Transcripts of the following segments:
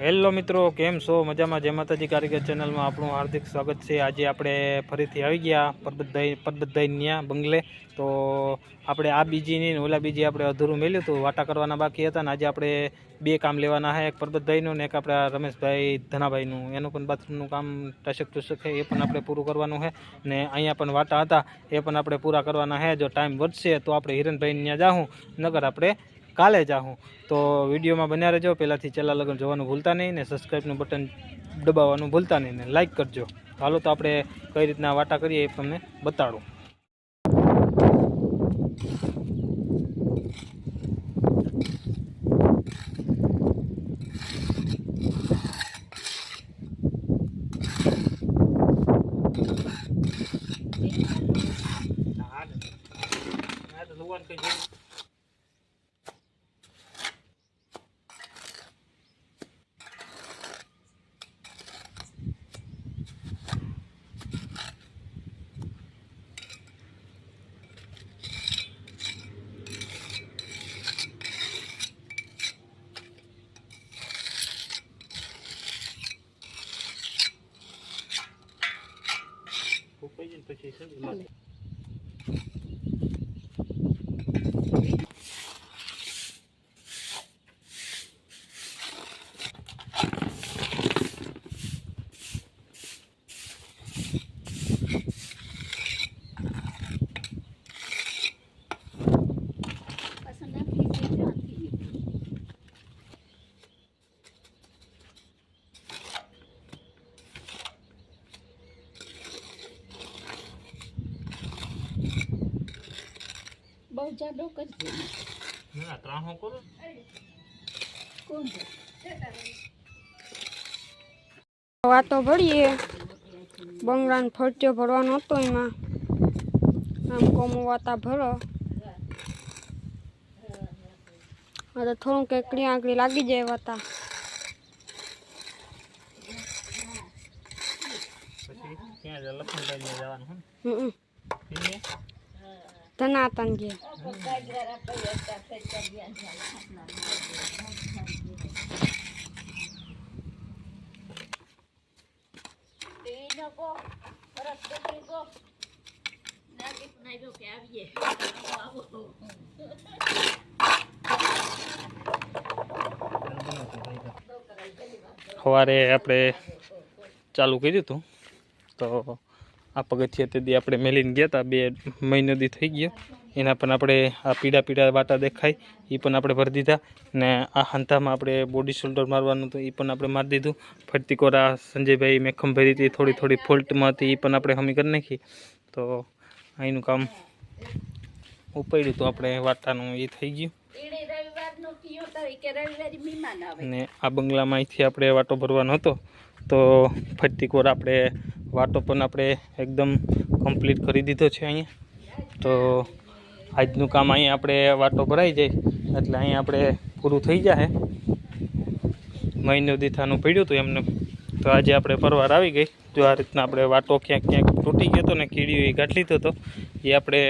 Hello મિત્રો, કેમ છો? મજામાં? જય માતાજી કારીગર ચેનલમાં આપણું હાર્દિક સ્વાગત છે। આજે આપણે ફરીથી આવી ગયા પરબતભાઈ બંગલે। તો આપણે આ બીજીની ઓલા બીજી આપણે અધૂરું મેલ્યું હતું, વાટા કરવાના બાકી હતા ને આજે આપણે બે કામ લેવાના છે, એક પરબતભાઈનું ને એક આપણા રમેશભાઈ ધનાભાઈનું। એનું પણ બાથરૂમનું કામ ટસક છે, એ પણ આપણે પૂરું કરવાનું છે ને અહીંયા પણ વાટા હતા એ પણ આપણે પૂરા કરવાના છે। જો ટાઈમ વધશે તો આપણે હિરણભાઈ ત્યાં જાઉં, નગર આપણે કાલે જાઉં। તો વિડીયોમાં બન્યા રહેજો, પહેલાંથી છેલ્લા લગન જોવાનું ભૂલતા નહીં ને સબસ્ક્રાઈબનું બટન દબાવવાનું ભૂલતા નહીં ને લાઇક કરજો। હાલો તો આપણે કઈ રીતના વાટા કરીએ એ તમને બતાડું। बहुत ज्यादा करते ना ત્રાહો કરો कौन વાતો ભરીએ બંગલાનો ફરજો ભરવાનો હતો, એમાં આમ કોમો વાતા ભરો તો થોડું કેકડી આંકડી લાગી જાય વાતા। પછી ક્યાં લખનભાઈ જવાનું હે ધનાતન ગયા સવારે આપણે ચાલુ કર્યું હતું તો આ પગથિયા તેથી આપણે મેલીને ગયા હતા, 2 મહિનો દી થઈ ગયો। એના પણ આપણે આ પીડા પીડા વાટા દેખાય એ પણ આપણે ભરી દીધા ને આ હાંધામાં આપણે બોડી શોલ્ડર મારવાનું હતું એ પણ આપણે મારી દીધું। ફરતી કોરા સંજયભાઈ મેખમ ભરી હતી, થોડી થોડી ફોલ્ટમાં હતી, એ પણ આપણે હમી કરી નાખી। તો અહીંનું કામ ઉપાડ્યું તો આપણે વાટાનું એ થઈ ગયું ને આ બંગલામાં અહીંથી આપણે વાટો ભરવાનો હતો તો ફરતી કોર આપણે વાટો પણ આપણે એકદમ કમ્પ્લીટ કરી દીધો છે અહીંયા। તો આજનું કામ અહીંયા આપણે વાટો ભરાઈ જાય એટલે અહીંયા આપણે પૂરું થઈ જાય। મહિનો દીથાનું પડ્યું હતું એમને, તો આજે આપણે પરવાર આવી ગઈ। જો આ રીતના આપણે વાટો ક્યાંક ક્યાંક તૂટી ગયો હતો ને કીડીઓ એ ગાંઠ લીધો હતો એ આપણે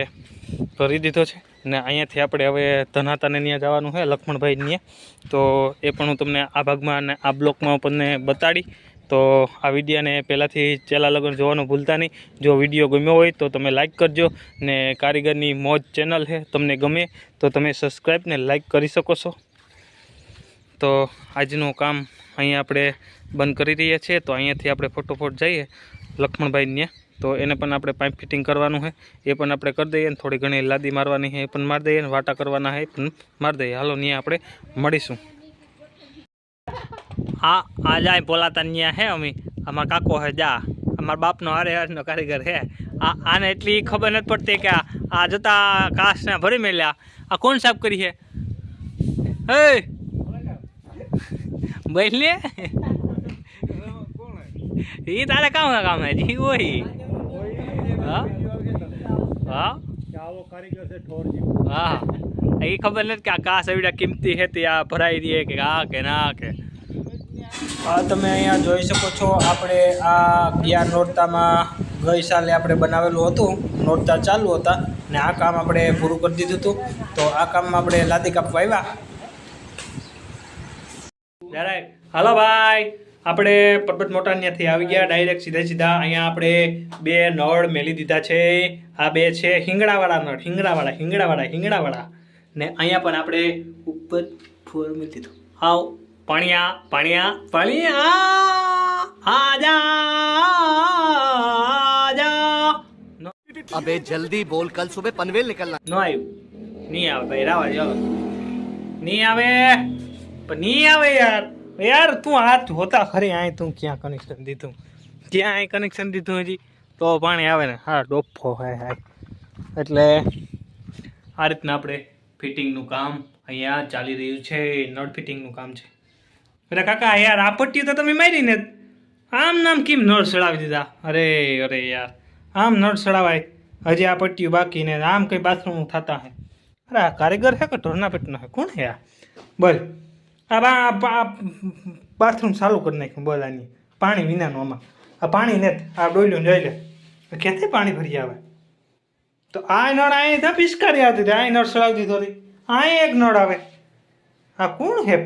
ભરી દીધો છે ને અહીંયાથી આપણે હવે ધનાતાને ત્યાં જવાનું છે લક્ષ્મણભાઈ ત્યાં। તો એ પણ હું તમને આ ભાગમાં અને આ બ્લોકમાં તમને બતાડી। તો આ વિડીયોને પહેલાંથી છેલ્લા લગન જોવાનું ભૂલતા નહીં। જો વિડીયો ગમ્યો હોય તો તમે લાઇક કરજો ને કારીગરની મોજ ચેનલ છે, તમને ગમે તો તમે સબસ્ક્રાઈબ ને લાઇક કરી શકો છો। તો આજનું કામ અહીંયા આપણે બંધ કરી રહ્યા છીએ। તો અહીંયાથી આપણે ફટોફટ જઈએ લક્ષ્મણભાઈને, તો એને પણ આપણે પાઇપ ફિટિંગ કરવાનું છે એ પણ આપણે કરી દઈએ, થોડી ઘણી લાદી મારવાની છે એ પણ મારી દઈએ, વાટા કરવાના છે એ પણ મારી દઈએ। હાલો ત્યાં આપણે મળીશું। આ જાય બોલાતા ત્યાં હે અમી અમારા કાકો હે જા, અમારા બાપનો હારે હારનો કારીગર હે। આને એટલી ખબર નથી પડતી કે આ જતા કાચના ભરી મેલ્યા, આ કોણ સાફ કરી છે? હે બોલ લે, એ તારે કામ હે જી વહી। હા હા હા, એ ખબર નથી કે આ કાચ એવડા કિંમતી છે તે આ ભરાઈ દે કે આ કે ના કે। તમે અહીંયા જોઈ શકો છો, આપણે આ ગયા નોરતામાં ગઈ સાલે આપણે બનાવેલું હતું, નોરતા ચાલુ હતા ને આ કામ આપણે પૂરું કરી દીધું હતું। તો આ કામમાં આપણે લાદી કાપવા આવ્યા। હાલો ભાઈ, આપણે પરબત મોટા ત્યાંથી આવી ગયા ડાયરેક્ટ સીધા અહીંયા આપણે બે નળ મેલી દીધા છે. આ બે છે હિંગડાવાળા નળ, હિંગડાવાળા ને અહીંયા પણ આપણે ઉપર ફોર મેલી દીધો. હાવ પાણિયા આજા. अबे जल्दी बोल, कल सुबह पनवेल निकलना. નો આવ્યું, નહીં આવે ભાઈ, રાવા ચાલો. નહીં આવે યાર તું હાથ હોતા ખરી. અહીં તું ક્યાં કનેક્શન દીધું હજી તો પાણી આવે ને. હા ડોફો હાય. એટલે આ રીતના આપણે ફિટિંગનું કામ અહીંયા ચાલી રહ્યું છે. નળ ફિટિંગનું કામ છે. અરે કાકા યાર આ પટ્ટી તો તમે મારી ને આમ નામ કેમ નળ સડાવી દીધા? અરે યાર આમ નળ સડાવાય? હજી આ પટ્ટીઓ બાકી ને આમ કઈ બાથરૂમ થતા હે? અરે આ કારીગર હે કે ઢોરના પેટનો હે? કોણ હે આ? બોલ આ બાથરૂમ ચાલુ કરી નાખ્યું. બોલ આની પાણી વિનાનું આમાં આ પાણી ને આ ડોલ્યું જોઈ લે ક્યાંથી પાણી ભરી આવે? તો આ નળ અહીં ત્યાં પિચકારી આવતી હતી, આ નળ સડાવી દીધો હતી. આ એક નળ આવે. આ કોણ હે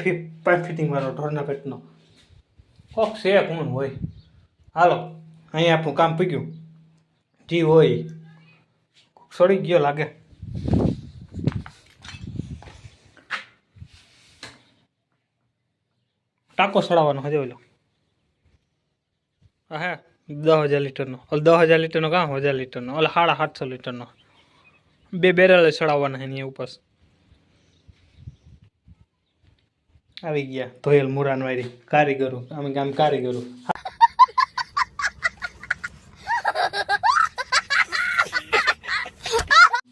પાઇપ ફિટિંગ વાળો ઢોરના પેટનો? કોક છે કોણ હોય? હાલો અહીંયા આપણું કામ પીગ્યું. જી હોય સડી ગયો લાગે. ટાંકો સડાવવાનો હજે ઓલો હે 10,000 લીટરનો. 10,000 લીટરનો કાં 1,000 લીટરનો? ઓલા 750 લીટરનો. બે બેરલ સડાવવાના એની ઉપર. આવી ગયા ધોયેલ મુરાનવાળી કારીગરો. અમે ગામ કારીગરો.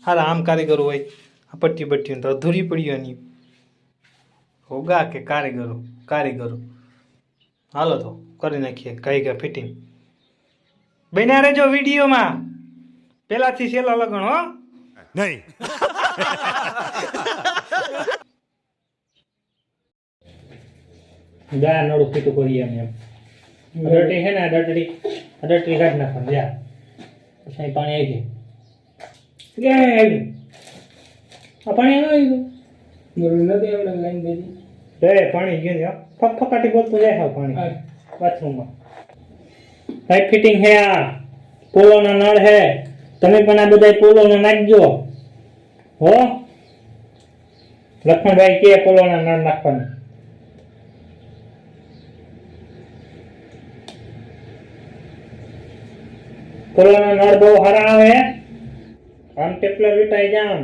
હારા આમ કારીગરો હોય. આ પટ્ટી બટ્ટી તો અધૂરી પડી એની. હોગા કે કારીગરો. હાલો તો કરી નાખીએ કઈ ફિટિંગ. બન્યા રહેજો વિડીયોમાં. પેલાથી છેલ્લા લગણ હો नहीं. ગા નડું ફીટું કરીએ એમ ડર્ટી છે ને ડર્ટી કાઢી નાખવાનું. જા પછી પાણી આવી ગયું. આ પાણી આવી ગયું નથી આપણે લાઈન બેજી પાણી ગયું. ફકાટી બોલતું જાય હા પાણી બાથરૂમમાં. પાઇપ ફિટિંગ હે. આ પોલોના નળ હે. તમે પણ આ બધા પોલોના નાખજો હો. લક્ષ્મણભાઈ કે પોલોના નળ નાખવાના. પોલોના નળ બહુ સારા આવે. આમ ટેપલર વિટાઈ જામ.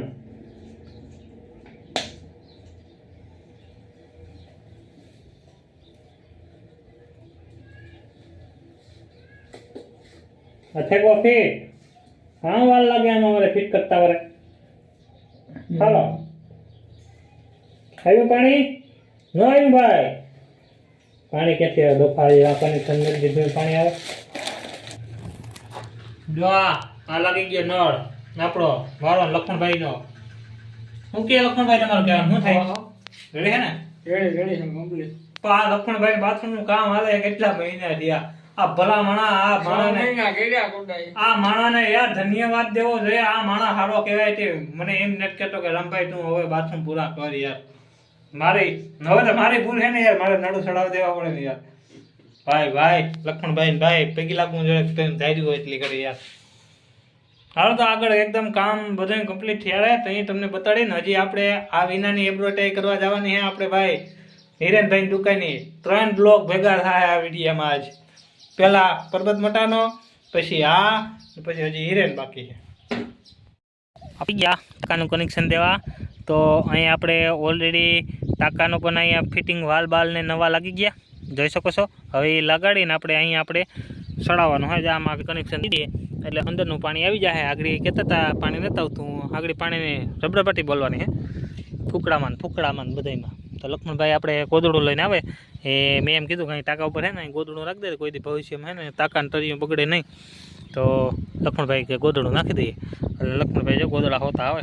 અથેકો ફીટ હા વાર લાગે આમાં મારે ફિટ કરતા વારે. હાલો આવ્યું પાણી? ન આવ્યું ભાઈ? પાણી ક્યાંથી આવે? બફારી આ કનેક્શન કરી દીધું પાણી આવે. જો આ લાગી ગયો નળ આપણો મારો લખણભાઈ નો. શું કે લખણભાઈ તમારું કહેવાનું શું થાય? રેડી હે ને? રેડી છે કમ્પ્લીટ. તો આ લખણભાઈ બાથરૂમ નું કામ હાલે કેટલા મહિના થયા. આ ભલા માણા આ માણાને યાર ધન્યવાદ દેવો જોઈએ. આ માણા હારો કહેવાય છે. મને એમ નથી કહેતો કે રામભાઈ તું હવે બાથરૂમ પૂરા કર યાર. મારી હવે તો મારી ભૂલ છે ને યાર. મારે નડું ચડાવી દેવા પડે ને યાર. ભાઈ લખણભાઈ પૈકી લાગવું જોઈએ. ધાર્યું હોય એટલી કરી યાર. હાલો તો આગળ એકદમ કામ બધું કમ્પ્લીટ થયા રહે તો અહીં તમને બતાડીને હજી આપણે આ વિનાની એમ્બ્રોઇડરી કરવા જવાની છે. આપણે ભાઈ હિરેનભાઈની દુકાનની 3 બ્લોક ભેગા થાય આ વિડીયોમાં. આજ પેલા પરબત મટાનો, પછી આ, પછી હજી હિરેન બાકી છે. આપી ગયા ટાંકાનું કનેક્શન દેવા. તો અહીંયા આપણે ઓલરેડી ટાંકાનો પણ અહીંયા ફિટિંગ વાલ બાલ ને નવા લાગી ગયા જોઈ શકો છો. હવે એ લગાડીને અહીંયા આપણે સડાવવાનું હોય. આમાં કનેક્શન દીધીએ એટલે અંદરનું પાણી આવી જાય. આગળ કહેતા હતા પાણી નથી આવતું. આગળ પાણીને રબરપાટી બોલવાની હે ફૂકડામાં બધામાં. તો લક્ષ્મણભાઈ આપણે ગોદડું લઈને આવે. એ મેં એમ કીધું કે અહીં ટાંકા ઉપર હે ને ગોદડું રાખી દે કોઈ દી ભવિષ્યમાં હે ને ટાંકાને તરીયું બગડે નહીં. તો લક્ષ્મણભાઈ કે ગોદડું નાખી દઈએ. એટલે લક્ષ્મણભાઈ જો ગોદડા હોતા આવે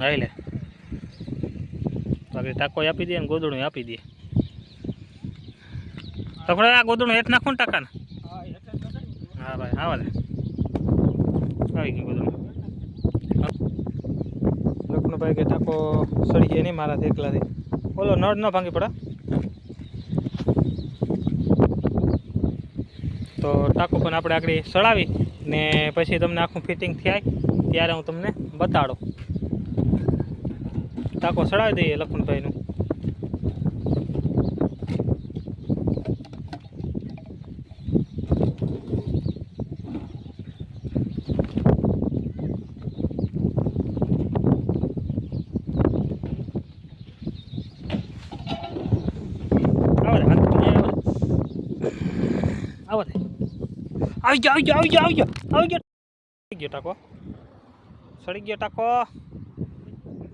આવી લે. બાકી ટાંકો આપી દઈએ ને ગોદડું આપી દઈએ. લક્ષ્મણભાઈ આ ગોદડું હેઠ નાખું ને ટાંકાને? હા ભાઈ હા લે આવી ગયું ગોદડું. લક્ષ્મણભાઈ કે ટાંકો સળી જાય નહીં મારાથી એકલાથી. બોલો નળ ન ભાંગી પડે. તો ટાંકો પણ આપણે આગળ સળાવી ને પછી તમને આખું ફિટિંગ થાય ત્યારે હું તમને બતાડું. ટાંકો સળાવી દઈએ લખનભાઈનું. આવી ગયો ટાંકો સડી ગયો ટાંકો.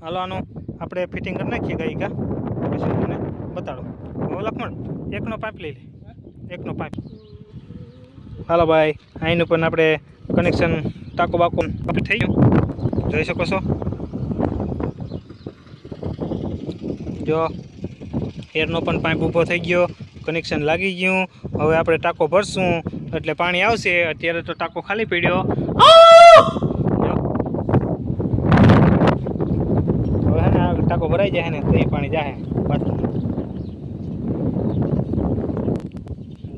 હાલો આનું આપણે ફિટિંગ કરી નાખીએ ગઈ કા પછી તમને બતાડો. હવે લખમણ એકનો પાઇપ લઈ લે, એકનો પાઇપ. હાલો ભાઈ, અહીંનું પણ આપણે કનેક્શન ટાંકો બાકો કમ્પ્લીટ થઈ ગયું, જોઈ શકો છો. જો એરનો પણ પાઇપ ઊભો થઈ ગયો, કનેક્શન લાગી ગયું. હવે આપણે ટાંકો ભરશું એટલે પાણી આવશે. અત્યારે તો ટાંકો ખાલી પડ્યો. હવે હે ને આ ટાંકો ભરાઈ જાય ને તો એ પાણી જાય બાથરૂમમાં.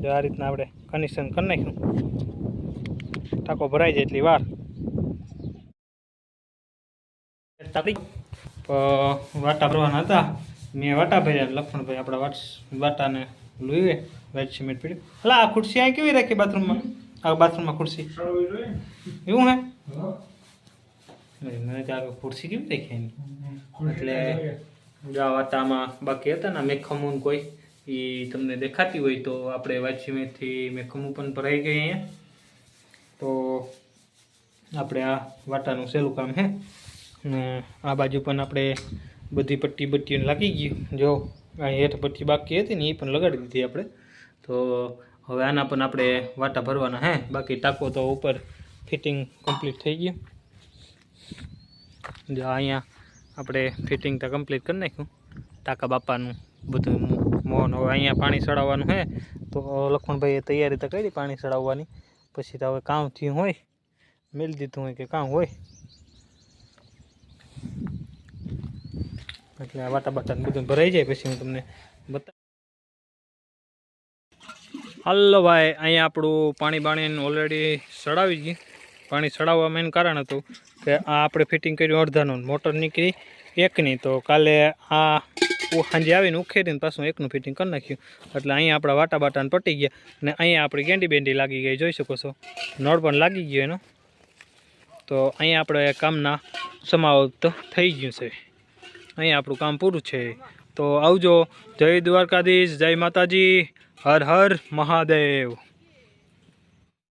જો આ રીતના આપણે કનેક્શન કરી નાખ્યું. ટાંકો ભરાઈ જાય એટલી વાર. વાટા ભરવાના હતા, મેં વાટા ભર્યા. લખમણભાઈ આપણા વાટાને લુઈએ વ્હાઈટ સિમેન્ટ પીડ્યું. એટલે આ ખુરશી આ કેવી રાખી બાથરૂમમાં? આ બાથરૂમમાં ખુરશી એવું હે? મને ત્યાં ખુરશી કેવી રાખી એની? એટલે જો આ વાટામાં બાકી હતા ને મેખમૂન કોઈ એ તમને દેખાતી હોય તો આપણે વ્હાઈટ સિમેન્ટથી મેખમૂ પણ ભરાઈ ગઈ અહીંયા. તો આપણે આ વાટાનું સહેલું કામ છે ને આ બાજુ પણ આપણે બધી પટ્ટીઓ લાગી ગયું. જો અહીં હેઠ પટ્ટી બાકી હતી ને એ પણ લગાડી દીધી આપણે. તો હવે આના પણ આપણે વાટા ભરવાના હે. બાકી ટાંકો તો ઉપર ફિટિંગ કમ્પ્લીટ થઈ ગયું. જો અહીંયા આપણે ફિટિંગ તો કમ્પ્લીટ કરી નાખ્યું ટાંકા બાપાનું બધું મોન. હવે અહીંયા પાણી ચડાવવાનું છે તો લખમણભાઈએ તૈયારી તો કરી પાણી ચડાવવાની. પછી તો હવે કામ થયું હોય મેળ દીધું હોય કે કામ હોય એટલે આ વાટા બાટાને બધું ભરાઈ જાય પછી હું તમને બતા. હાલો ભાઈ, અહીંયા આપણું પાણી બાણીને ઓલરેડી ચડાવી ગયું. પાણી ચડાવવામાં એનું કારણ હતું કે આ આપણે ફિટિંગ કર્યું અડધાનું, મોટર નીકળી એકની. તો કાલે આ સાંજે આવીને ઉખેરીને પાછું એકનું ફિટિંગ કરી નાખ્યું. એટલે અહીંયા આપણા વાટા બાટાને પટી ગયા ને અહીંયા આપણી ગેંડી બેંડી લાગી ગઈ, જોઈ શકો છો. નળ પણ લાગી ગયો એનો. તો અહીંયા આપણે કામના સમાપ્ત થઈ ગયું છે. અહીંયા આપણું કામ પૂરું છે. તો આવજો. જય દ્વારકાધીશ, જય માતાજી, હર હર મહાદેવ.